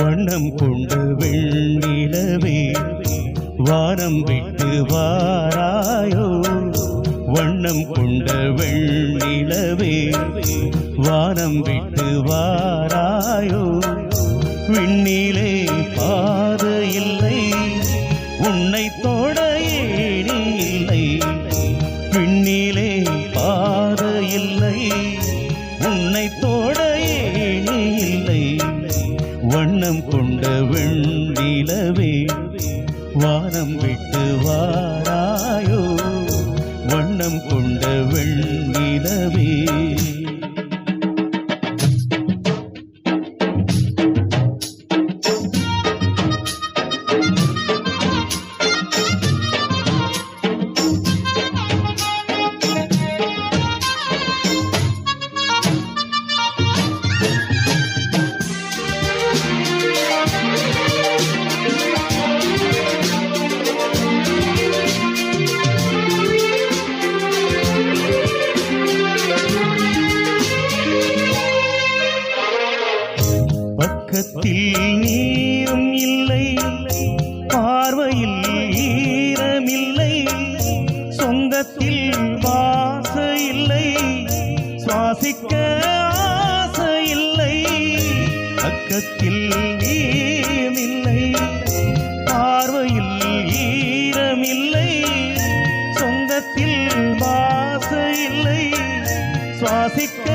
வண்ணம் கொண்ட வெண்ணிலவே வானம் விட்டு வாராயோ. வண்ணம் கொண்ட வெண்ணிலவே வானம் விட்டு வாராயோ. விண்ணிலே பாதை இல்லை உன்னை தொட ஏணி இல்லை. விண்ணிலே பாதை இல்லை உன்னை தொட ஏணி இல்லை. வண்ணம் கொண்ட வெண்ணிலவே வானம் விட்டு வாராயோ. வண்ணம் கொண்ட வெண்ணிலவே பக்கத்தில் நீரும் இல்லை பார்வையில் ஈரமில்லை. சொந்தத்தில் வாசை இல்லை சுவாசிக்க ஆசை இல்லை. பக்கத்தில் நீருமில்லை பார்வையில் ஈரமில்லை. சொந்தத்தில் வாசை இல்லை சுவாசிக்க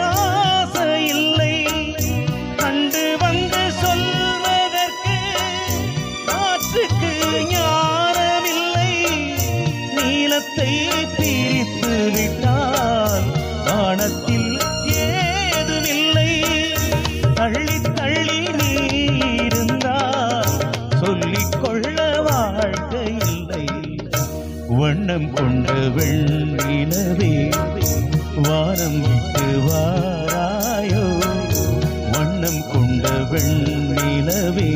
ஆசை இல்லை. கண்டு வந்து சொல்வதற்கு காற்றுக்கு ஞானமில்லை. நீலத்தை பிரித்து விட்டால் வானத்தில் ஏதுமில்லை. தள்ளி தள்ளி நீ இருந்தால் சொல்லிக்கொள்ள வாழ்க்கை இல்லை. வண்ணம் கொண்ட வெண்ணிலவே வானம் விட்டு வாராயோ. வண்ணம் கொண்ட வெண்ணிலவே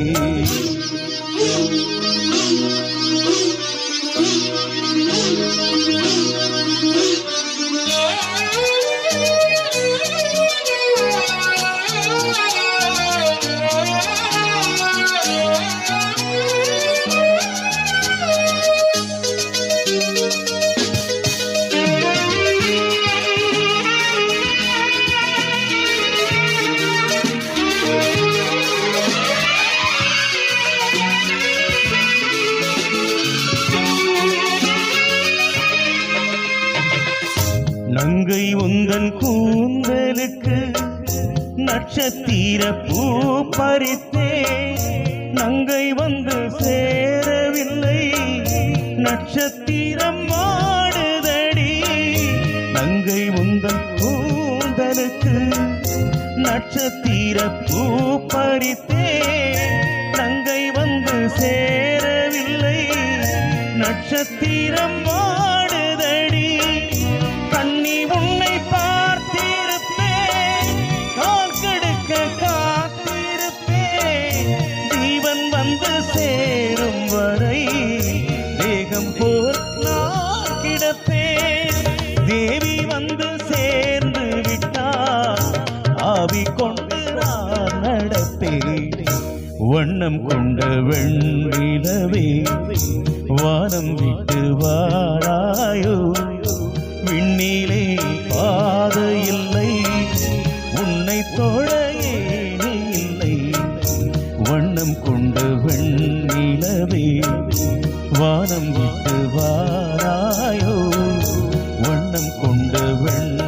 நங்கை உந்தன் கூந்தலுக்கு நட்சத்திர பூ பறித்தே. நங்கை வந்து சேரவில்லை நட்சத்திரம் மாடுதடி. நங்கை உந்தன் கூந்தலுக்கு நட்சத்திர பூ பறித்தே. நங்கை வந்து சேரவில்லை நட்சத்திரம் மாடுதடி. கண்ணி உன்னை பார்த்திருப்பேன் கால் கெடுக்க காத்திருப்பேன். ஜீவன் வந்து சேரும் வரை தேகம் போல் நான் கிடப்பேன். தேவி வந்து சேர்ந்து விட்டால் ஆவி கொண்டு நான் நடப்பேன். வண்ணம் கொண்ட வெண்ணிலவே வானம் விட்டு வாராயோ. விண்ணிலே பாதை இல்லை உன்னை தொட ஏணி இல்லை. வண்ணம் கொண்ட வெண்ணிலவே வானம் விட்டு வாராயோ. வண்ணம் கொண்ட வெண்